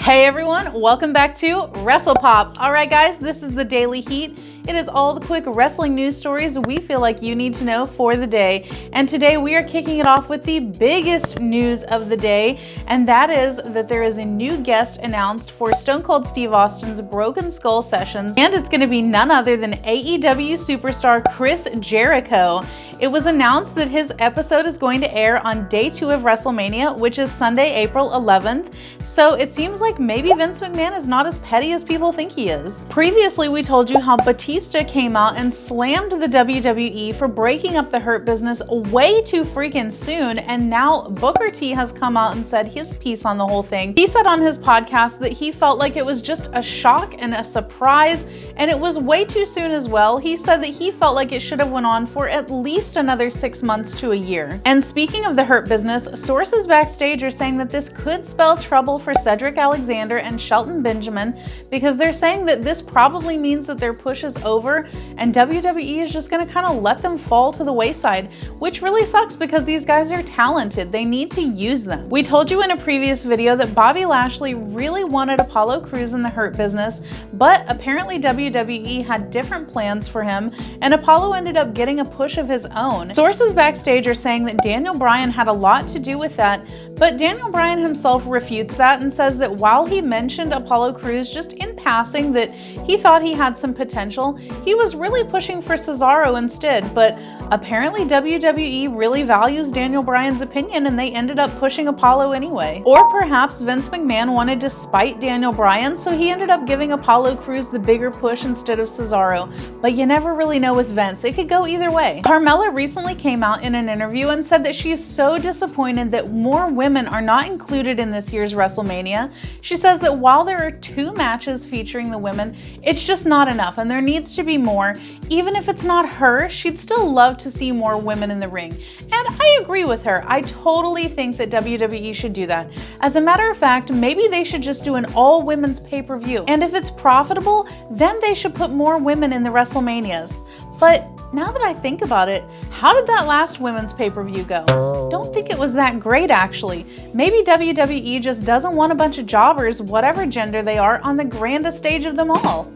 Hey everyone, welcome back to WrestlePop. All right guys, this is the Daily Heat. It is all the quick wrestling news stories we feel like you need to know for the day. And today we are kicking it off with the biggest news of the day, and that is that there is a new guest announced for Stone Cold Steve Austin's Broken Skull sessions, and it's going to be none other than AEW superstar Chris Jericho. It was announced that his episode is going to air on day 2 of WrestleMania, which is Sunday, April 11th. So it seems like maybe Vince McMahon is not as petty as people think he is. Previously, we told you how Batista came out and slammed the WWE for breaking up the Hurt Business way too freaking soon, and now Booker T has come out and said his piece on the whole thing. He said on his podcast that he felt like it was just a shock and a surprise, and it was way too soon as well. He said that he felt like it should have went on for at least another 6 months to a year. And speaking of the Hurt Business, sources backstage are saying that this could spell trouble for Cedric Alexander and Shelton Benjamin, because they're saying that this probably means that their push is over and WWE is just going to kind of let them fall to the wayside, which really sucks because these guys are talented. They need to use them. We told you in a previous video that Bobby Lashley really wanted Apollo Crews in the Hurt Business, but apparently WWE had different plans for him, and Apollo ended up getting a push of his own. Sources backstage are saying that Daniel Bryan had a lot to do with that, but Daniel Bryan himself refutes that and says that while he mentioned Apollo Crews just in passing that he thought he had some potential, he was really pushing for Cesaro instead. But apparently WWE really values Daniel Bryan's opinion and they ended up pushing Apollo anyway. Or perhaps Vince McMahon wanted to spite Daniel Bryan, so he ended up giving Apollo Crews the bigger push instead of Cesaro. But you never really know with Vince. It could go either way. Carmella recently came out in an interview and said that she's so disappointed that more women are not included in this year's WrestleMania. She says that while there are 2 matches featuring the women, it's just not enough and there needs to be more. Even if it's not her, she'd still love to see more women in the ring. And I agree with her. I totally think that WWE should do that. As a matter of fact, maybe they should just do an all-women's pay-per-view. And if it's profitable, then they should put more women in the WrestleManias. But now that I think about it, how did that last women's pay-per-view go? Don't think it was that great, actually. Maybe WWE just doesn't want a bunch of jobbers, whatever gender they are, on the grandest stage of them all.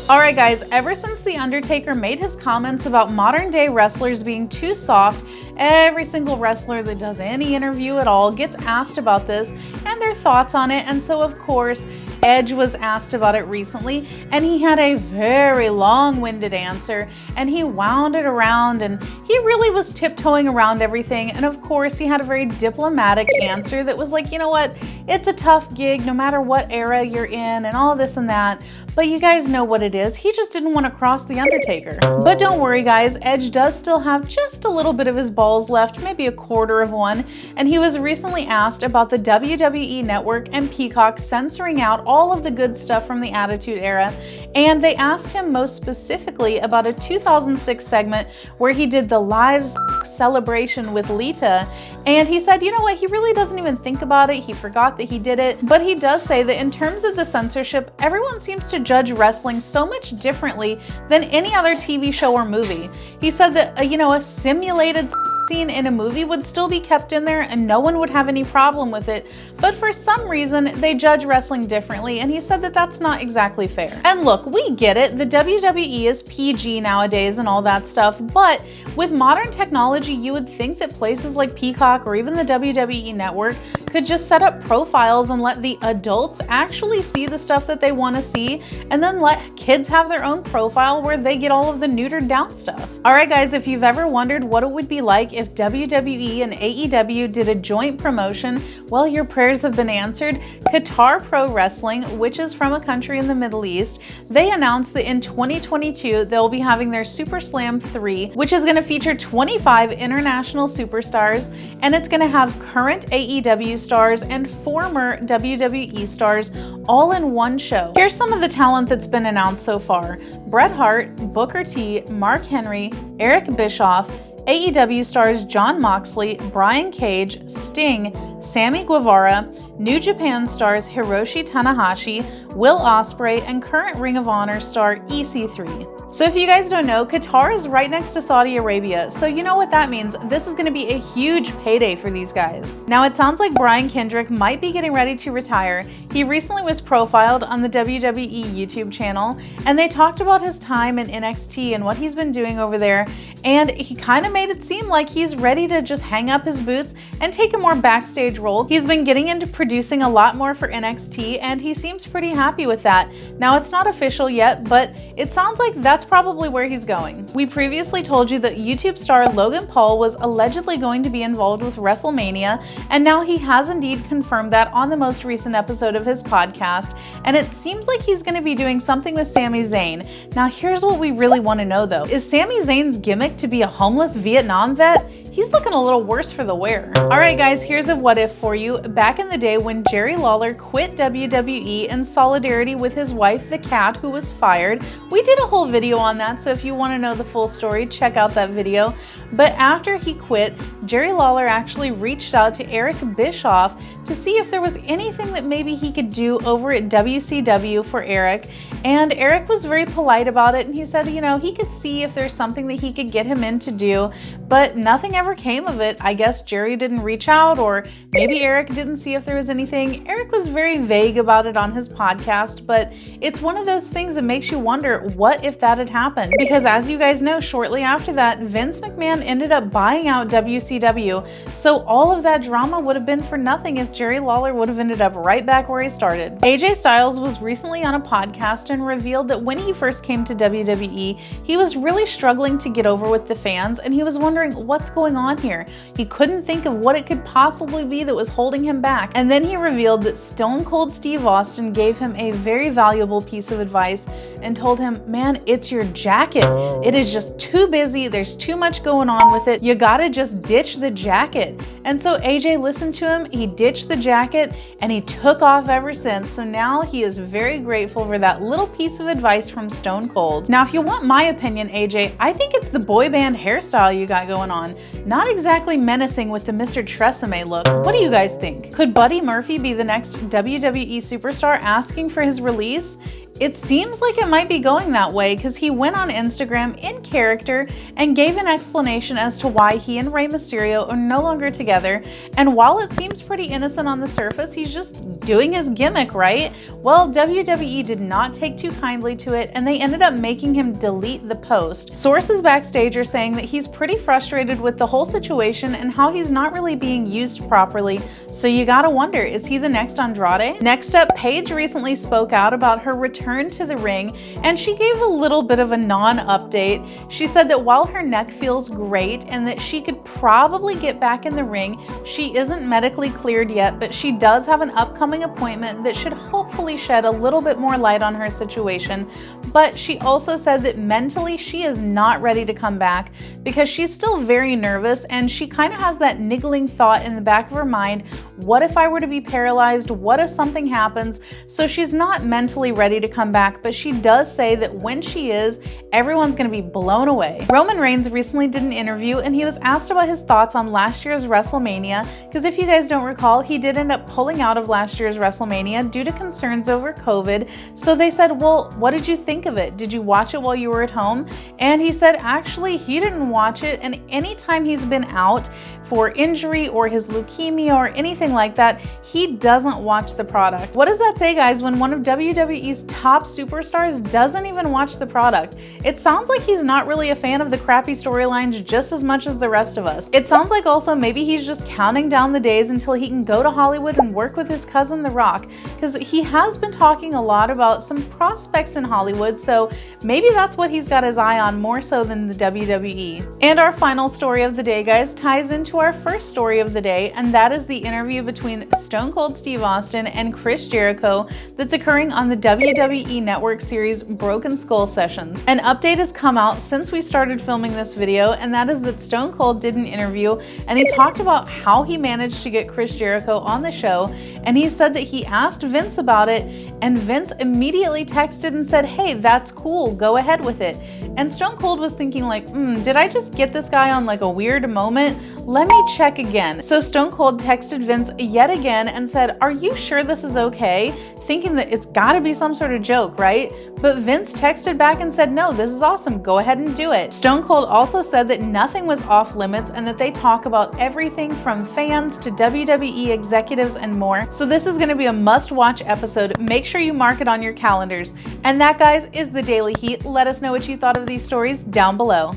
Alright guys, ever since The Undertaker made his comments about modern day wrestlers being too soft, every single wrestler that does any interview at all gets asked about this and their thoughts on it, and so of course, Edge was asked about it recently, and he had a very long-winded answer, and he wound it around, and he really was tiptoeing around everything, and of course, he had a very diplomatic answer that was like, you know what, it's a tough gig no matter what era you're in, and all this and that, but you guys know what it is. He just didn't want to cross The Undertaker. But don't worry guys, Edge does still have just a little bit of his balls left, maybe a quarter of one, and he was recently asked about the WWE Network and Peacock censoring out all of the good stuff from the Attitude Era, and they asked him most specifically about a 2006 segment where he did the live celebration with Lita, and he said, you know what, he really doesn't even think about it, he forgot that he did it, but he does say that in terms of the censorship, everyone seems to judge wrestling so much differently than any other TV show or movie. He said that, a simulated scene in a movie would still be kept in there and no one would have any problem with it, but for some reason they judge wrestling differently, and he said that that's not exactly fair. And look, we get it, the WWE is PG nowadays and all that stuff, but with modern technology you would think that places like Peacock or even the WWE Network could just set up profiles and let the adults actually see the stuff that they want to see, and then let kids have their own profile where they get all of the neutered down stuff. Alright guys, if you've ever wondered what it would be like if WWE and AEW did a joint promotion, well, your prayers have been answered. Qatar Pro Wrestling, which is from a country in the Middle East, they announced that in 2022 they'll be having their Super Slam 3, which is going to feature 25 international superstars, and it's going to have current AEW stars and former WWE stars all in one show. Here's some of the talent that's been announced so far: Bret Hart, Booker T, Mark Henry, Eric Bischoff, AEW stars Jon Moxley, Brian Cage, Sting, Sammy Guevara, New Japan stars Hiroshi Tanahashi, Will Ospreay, and current Ring of Honor star EC3. So if you guys don't know, Qatar is right next to Saudi Arabia, so you know what that means. This is going to be a huge payday for these guys. Now it sounds like Bryan Kendrick might be getting ready to retire. He recently was profiled on the WWE YouTube channel, and they talked about his time in NXT and what he's been doing over there, and he kind of made it seem like he's ready to just hang up his boots and take a more backstage role. He's been getting into producing a lot more for NXT, and he seems pretty happy with that. Now it's not official yet, but it sounds like that's probably where he's going. We previously told you that YouTube star Logan Paul was allegedly going to be involved with WrestleMania, and now he has indeed confirmed that on the most recent episode of his podcast, and it seems like he's going to be doing something with Sami Zayn. Now here's what we really want to know though. Is Sami Zayn's gimmick to be a homeless Vietnam vet? He's looking a little worse for the wear. Alright guys, here's a what if for you. Back in the day when Jerry Lawler quit WWE in solidarity with his wife, the Cat, who was fired, we did a whole video on that, so if you want to know the full story, check out that video. But after he quit, Jerry Lawler actually reached out to Eric Bischoff to see if there was anything that maybe he could do over at WCW for Eric, and Eric was very polite about it, and he said, you know, he could see if there's something that he could get him in to do, but nothing ever came of it. I guess Jerry didn't reach out, or maybe Eric didn't see if there was anything. Eric was very vague about it on his podcast, but it's one of those things that makes you wonder, what if that had happened? Because as you guys know, shortly after that, Vince McMahon ended up buying out WCW, so all of that drama would have been for nothing if Jerry Lawler would have ended up right back where he started. AJ Styles was recently on a podcast and revealed that when he first came to WWE, he was really struggling to get over with the fans, and he was wondering what's going on here. He couldn't think of what it could possibly be that was holding him back. And then he revealed that Stone Cold Steve Austin gave him a very valuable piece of advice and told him, man, it's your jacket. It is just too busy. There's too much going on with it. You gotta just ditch the jacket. And so AJ listened to him, he ditched the jacket, and he took off ever since. So now he is very grateful for that little piece of advice from Stone Cold. Now, if you want my opinion, AJ, I think it's the boy band hairstyle you got going on. Not exactly menacing with the Mr. Tresemme look. What do you guys think? Could Buddy Murphy be the next WWE superstar asking for his release? It seems like it might be going that way because he went on Instagram in character and gave an explanation as to why he and Rey Mysterio are no longer together. And while it seems pretty innocent on the surface, he's just doing his gimmick, right? Well, WWE did not take too kindly to it, and they ended up making him delete the post. Sources backstage are saying that he's pretty frustrated with the whole situation and how he's not really being used properly. So you gotta wonder, is he the next Andrade? Next up, Paige recently spoke out about her return to the ring, and she gave a little bit of a non-update. She said that while her neck feels great and that she could probably get back in the ring, she isn't medically cleared yet, but she does have an upcoming appointment that should hopefully shed a little bit more light on her situation. But she also said that mentally she is not ready to come back because she's still very nervous, and she kind of has that niggling thought in the back of her mind, what if I were to be paralyzed? What if something happens? So she's not mentally ready to come back, but she does say that when she is, everyone's going to be blown away. Roman Reigns recently did an interview, and he was asked about his thoughts on last year's WrestleMania, because if you guys don't recall, he did end up pulling out of last year's WrestleMania due to concerns over COVID. So they said, well, what did you think of it? Did you watch it while you were at home? And he said actually he didn't watch it, and anytime he's been out for injury or his leukemia or anything like that, he doesn't watch the product. What does that say, guys, when one of WWE's top superstars doesn't even watch the product? It sounds like he's not really a fan of the crappy storylines just as much as the rest of us. It sounds like also maybe he's just counting down the days until he can go to Hollywood and work with his cousin The Rock, because he has been talking a lot about some prospects in Hollywood, so maybe that's what he's got his eye on more so than the WWE. And our final story of the day, guys, ties into our first story of the day, and that is the interview between Stone Cold Steve Austin and Chris Jericho that's occurring on the WWE Network series Broken Skull Sessions. An update has come out since we started filming this video, and that is that Stone Cold did an interview and he talked about how he managed to get Chris Jericho on the show, And he said that he asked Vince about it, and Vince immediately texted and said, hey, that's cool, go ahead with it. And Stone Cold was thinking like, did I just get this guy on like a weird moment? Let me check again. So Stone Cold texted Vince yet again and said, are you sure this is okay? Thinking that it's gotta be some sort of joke, right? But Vince texted back and said, no, this is awesome, go ahead and do it. Stone Cold also said that nothing was off limits and that they talk about everything from fans to WWE executives and more. So this is gonna be a must-watch episode. Make sure you mark it on your calendars. And that, guys, is the Daily Heat. Let us know what you thought of these stories down below.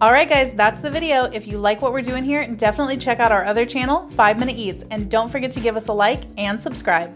All right, guys, that's the video. If you like what we're doing here, definitely check out our other channel, 5 Minute Eats, and don't forget to give us a like and subscribe.